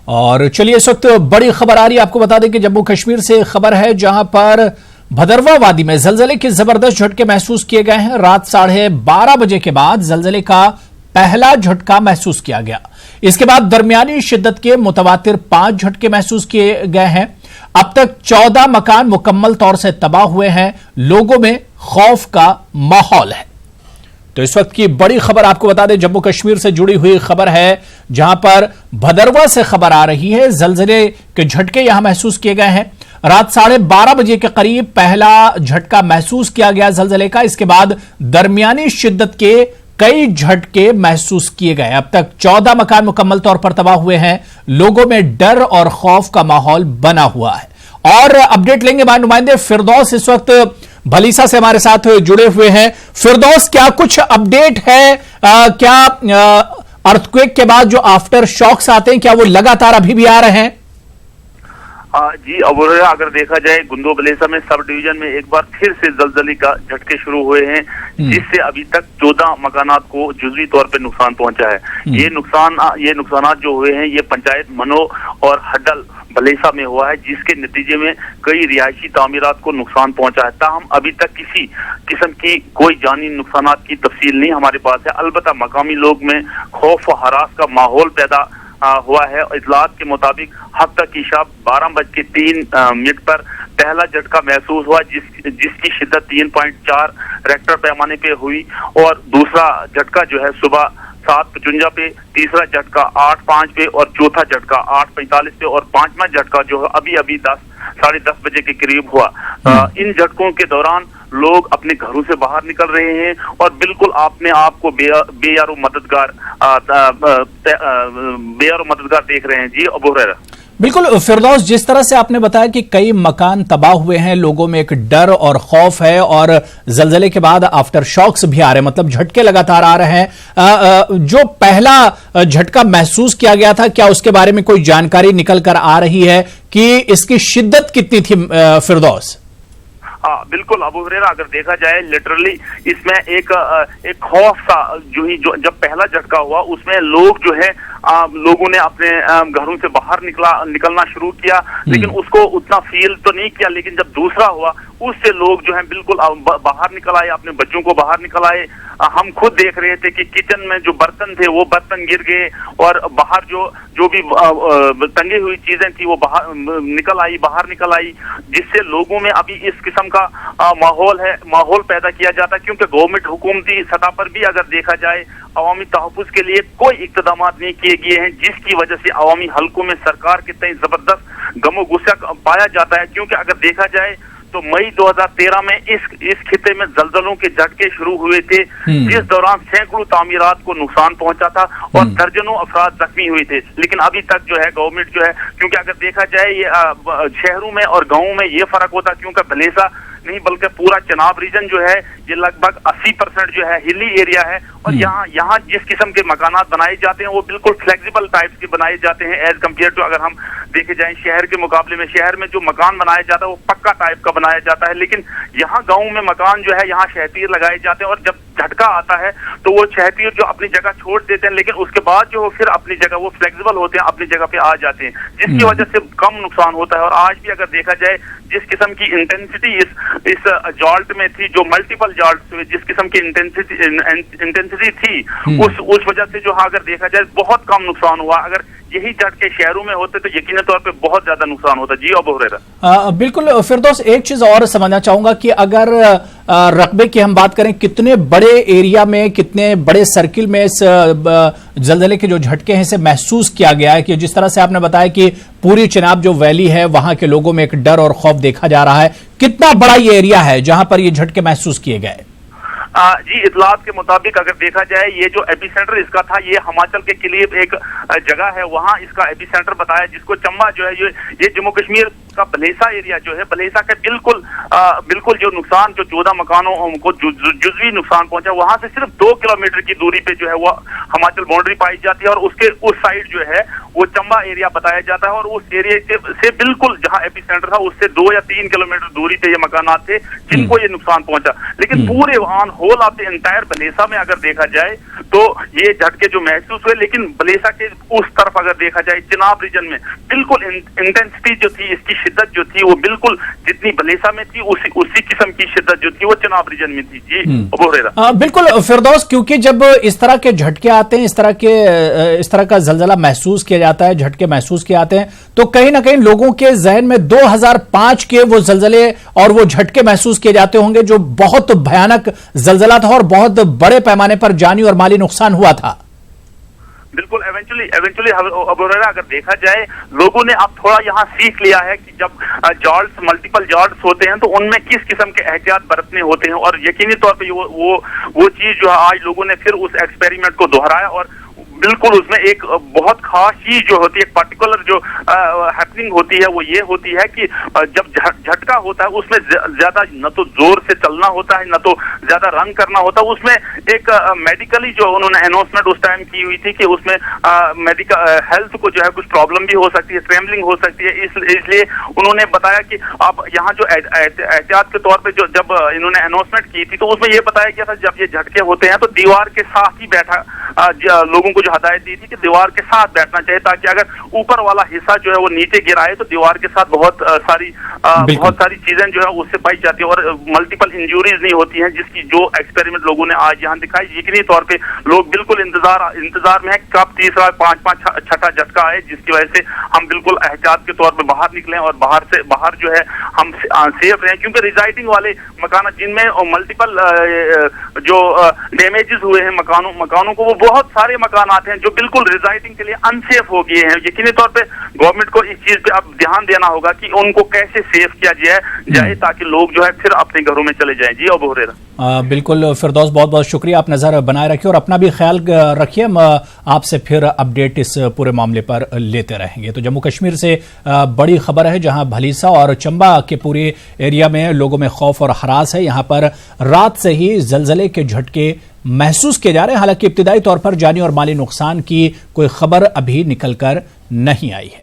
और चलिए इस वक्त बड़ी खबर आ रही है, आपको बता दें कि जम्मू कश्मीर से खबर है जहां पर भदरवा वादी में जलजले के जबरदस्त झटके महसूस किए गए हैं। रात 12:30 बजे के बाद जलजले का पहला झटका महसूस किया गया। इसके बाद दरमियानी शिद्दत के मुतवातिर 5 झटके महसूस किए गए हैं। अब तक 14 मकान मुकम्मल तौर से तबाह हुए हैं। लोगों में खौफ का माहौल है। तो इस वक्त की बड़ी खबर आपको बता दें, जम्मू कश्मीर से जुड़ी हुई खबर है जहां पर भदरवा से खबर आ रही है। जलजले के झटके यहां महसूस किए गए हैं। रात 12:30 बजे के करीब पहला झटका महसूस किया गया जलजले का। इसके बाद दरमियानी शिद्दत के कई झटके महसूस किए गए। अब तक 14 मकान मुकम्मल तौर पर तबाह हुए हैं। लोगों में डर और खौफ का माहौल बना हुआ है। और अपडेट लेंगे हमारे नुमाइंदे फिरदौस इस वक्त भलीसा से हमारे साथ जुड़े हुए हैं। फिरदौस, क्या कुछ अपडेट है? क्या अर्थक्वेक के बाद जो आफ्टर शॉक्स आते हैं क्या वो लगातार अभी भी आ रहे हैं? जी अगर देखा जाए गुंदो बलेसा में सब डिवीजन में एक बार फिर से जलजले का झटके शुरू हुए हैं, जिससे अभी तक 14 मकानात को जुज़वी तौर पे नुकसान पहुंचा है। ये नुकसानात जो हुए हैं ये पंचायत मनो और हड्डल बलेसा में हुआ है, जिसके नतीजे में कई रिहायशी तामीरात को नुकसान पहुंचा है। ताहम अभी तक किसी किस्म की कोई जानी नुकसानात की तफसील नहीं हमारे पास है। अलबत्ता मकामी लोग में खौफ और हरास का माहौल पैदा हुआ है। इतलात के मुताबिक हद तक ईशा 12:03 पर पहला झटका महसूस हुआ, जिसकी शिद्दत 3.4 रेक्टर पैमाने पे हुई, और दूसरा झटका जो है सुबह 7:55 पे, तीसरा झटका 8:05 पे और चौथा झटका 8:45 पे और पांचवा झटका जो है अभी 10:30 बजे के करीब हुआ। इन झटकों के दौरान लोग अपने घरों से बाहर निकल रहे हैं और बिल्कुल अपने आप को बेयारो मददगार देख रहे हैं। जी अबू हुरैरा। बिल्कुल फिरदौस, जिस तरह से आपने बताया कि कई मकान तबाह हुए हैं, लोगों में एक डर और खौफ है और जलजले के बाद आफ्टर शॉक्स भी आ रहे हैं, मतलब झटके लगातार आ रहे हैं। जो पहला झटका महसूस किया गया था, क्या उसके बारे में कोई जानकारी निकल कर आ रही है कि इसकी शिद्दत कितनी थी फिरदौस? बिल्कुल अबू हुरैरा, अगर देखा जाए लिटरली इसमें एक खौफ सा जो जब पहला झटका हुआ उसमें लोग जो है लोगों ने अपने घरों से बाहर निकलना शुरू किया, लेकिन उसको उतना फील तो नहीं किया। लेकिन जब दूसरा हुआ उससे लोग जो है बिल्कुल बाहर निकल आए, अपने बच्चों को बाहर निकल आए। हम खुद देख रहे थे कि किचन में जो बर्तन थे वो बर्तन गिर गए और बाहर जो भी टंगी हुई चीजें थी वो बाहर निकल आई, जिससे लोगों में अभी इस किस्म का माहौल पैदा किया जाता है। क्योंकि गवर्नमेंट हुकूमती सतह पर भी अगर देखा जाए अवामी तहफ़्फ़ुज़ के लिए कोई इक़्तिदाम नहीं किए गए हैं, जिसकी वजह से अवामी हलकों में सरकार के तय जबरदस्त गमो गुस्सा पाया जाता है। क्योंकि अगर देखा जाए तो मई 2013 में इस खिते में जलजलों के झटके शुरू हुए थे, जिस दौरान सैकड़ों तामीरात को नुकसान पहुंचा था और दर्जनों अफराद जख्मी हुए थे। लेकिन अभी तक जो है गवर्नमेंट जो है, क्योंकि अगर देखा जाए ये शहरों में और गाँवों में ये फर्क होता है, क्योंकि भलेसा नहीं बल्कि पूरा चनाब रीजन जो है ये लगभग 80% जो है हिली एरिया है। और यहाँ जिस किस्म के मकानात बनाए जाते हैं वो बिल्कुल फ्लेक्सिबल टाइप के बनाए जाते हैं एज कम्पेयर टू अगर हम देखे जाए शहर के मुकाबले में। शहर में जो मकान बनाया जाता है वो पक्का टाइप का बनाया जाता है, लेकिन यहाँ गाँव में मकान जो है यहाँ शहतीर लगाए जाते हैं और जब झटका आता है तो वो शहतीर जो अपनी जगह छोड़ देते हैं, लेकिन उसके बाद जो फिर अपनी जगह वो फ्लेक्सिबल होते हैं, अपनी जगह पे आ जाते हैं, जिसकी वजह से कम नुकसान होता है। और आज भी अगर देखा जाए जिस किस्म की इंटेंसिटी इस जॉल्ट में थी, जो मल्टीपल जॉल्ट हुए, जिस किस्म की इंटेंसिटी थी उस वजह से जो अगर देखा जाए बहुत कम नुकसान हुआ। अगर यही झटके शहरों में होते तो यकीनी तौर पे बहुत ज्यादा नुकसान होता। जी अबू हुरैरा। बिल्कुल फिरदौस, एक चीज और समझना चाहूंगा कि अगर रकबे की हम बात करें, कितने बड़े एरिया में, कितने बड़े सर्किल में इस जलजले के जो झटके हैं इसे महसूस किया गया है? कि जिस तरह से आपने बताया कि पूरी चिनाब जो वैली है वहां के लोगों में एक डर और खौफ देखा जा रहा है, कितना बड़ा ये एरिया है जहां पर ये झटके महसूस किए गए? जी इतलात के मुताबिक अगर देखा जाए ये जो एपिसेंटर इसका था ये हिमाचल के करीब एक जगह है, वहाँ इसका एपिसेंटर बताया, जिसको चंबा जो है ये जम्मू कश्मीर का बलेसा एरिया जो है, बलेसा के बिल्कुल जो नुकसान जो 14 मकानों को जुज़वी नुकसान पहुंचा, वहां से सिर्फ 2 किलोमीटर की दूरी पे जो है वो हिमाचल बाउंड्री पाई जाती है और उसके उस साइड जो है वो चंबा एरिया बताया जाता है। और उस एरिया से बिल्कुल जहाँ एपिसेंटर था उससे 2 या 3 किलोमीटर दूरी पे ये मकानात थे जिनको ये नुकसान पहुंचा। लेकिन पूरे on whole of the entire बलेसा में अगर देखा जाए तो ये झटके जो महसूस हुए, लेकिन बलेसा के उस तरफ अगर देखा जाए चिनाब रीजन में बिल्कुल इंटेंसिटी जो थी, इसकी शिद्दत जो थी वो बिल्कुल जितनी बलेसा में थी उसी किस्म की शिद्दत जो थी वो चिनाब रीजन में थी। जी अबू हुरैरा। बिल्कुल फिरदौस, क्योंकि जब इस तरह के झटके आते हैं, इस तरह का जलजला महसूस किया जाता है, झटके महसूस किए जाते हैं, तो कहीं ना कहीं लोगों के जहन में 2005 के वो जलजले और वो झटके महसूस किए जाते होंगे जो बहुत भयानक जलजला था और बहुत बड़े पैमाने पर जानी और माली नुकसान हुआ था। बिल्कुल एवेंचुअली अबू हुरैरा अगर देखा जाए लोगों ने अब थोड़ा यहाँ सीख लिया है कि जब मल्टीपल जॉर्ड्स होते हैं तो उनमें किस किस्म के एहतियात बरतने होते हैं, और यकीनी तौर पे वो चीज जो है आज लोगों ने फिर उस एक्सपेरिमेंट को दोहराया और बिल्कुल उसमें एक बहुत खास चीज जो होती है, पर्टिकुलर जो हैपनिंग होती है वो ये होती है कि जब झटका होता है उसमें ज्यादा न तो जोर से चलना होता है न तो ज्यादा रंग करना होता है। उसमें एक मेडिकली जो उन्होंने अनाउंसमेंट उस टाइम की हुई थी कि उसमें मेडिकल हेल्थ को जो है कुछ प्रॉब्लम भी हो सकती है, ट्रेमलिंग हो सकती है, इसलिए उन्होंने बताया कि अब यहाँ जो एहतियात के तौर पर जब इन्होंने अनाउंसमेंट की थी तो उसमें ये बताया गया था जब ये झटके होते हैं तो दीवार के साथ ही बैठा लोगों को हदायत दी थी कि दीवार के साथ बैठना चाहिए ताकि अगर ऊपर वाला हिस्सा जो है वो नीचे गिराए तो दीवार के साथ बहुत सारी चीजें जो है उससे बच जाती है और मल्टीपल इंजरीज नहीं होती हैं, जिसकी जो एक्सपेरिमेंट लोगों ने आज यहाँ दिखाई। यकीनी तौर पे लोग बिल्कुल इंतजार में है कब तीसरा छठा झटका आए, जिसकी वजह से हम बिल्कुल एहतियात के तौर पे बाहर निकलें और बाहर जो है हम सेफ रहें, क्योंकि रिजाइडिंग वाले मकान जिनमें मल्टीपल जो डैमेजेस हुए हैं मकानों को, वो बहुत सारे मकान आते हैं जो बिल्कुल रिजाइडिंग के लिए अनसेफ हो गए हैं। यकीनी तौर पे गवर्नमेंट को इस चीज पे अब ध्यान देना होगा कि उनको कैसे सेफ किया जाए ताकि लोग जो है फिर अपने घरों में चले जाएं। जी अबू हुरैरा। बिल्कुल फिरदौस, बहुत बहुत शुक्रिया, आप नजर बनाए रखिए और अपना भी ख्याल रखिए। हम आपसे फिर अपडेट इस पूरे मामले पर लेते रहेंगे। तो जम्मू कश्मीर से बड़ी खबर है जहां भलीसा और चंबा के पूरे एरिया में लोगों में खौफ और हरास है। यहां पर रात से ही जलजले के झटके महसूस किए जा रहे हैं। हालांकि इब्तिदाई तौर पर जानी और माली नुकसान की कोई खबर अभी निकलकर नहीं आई है।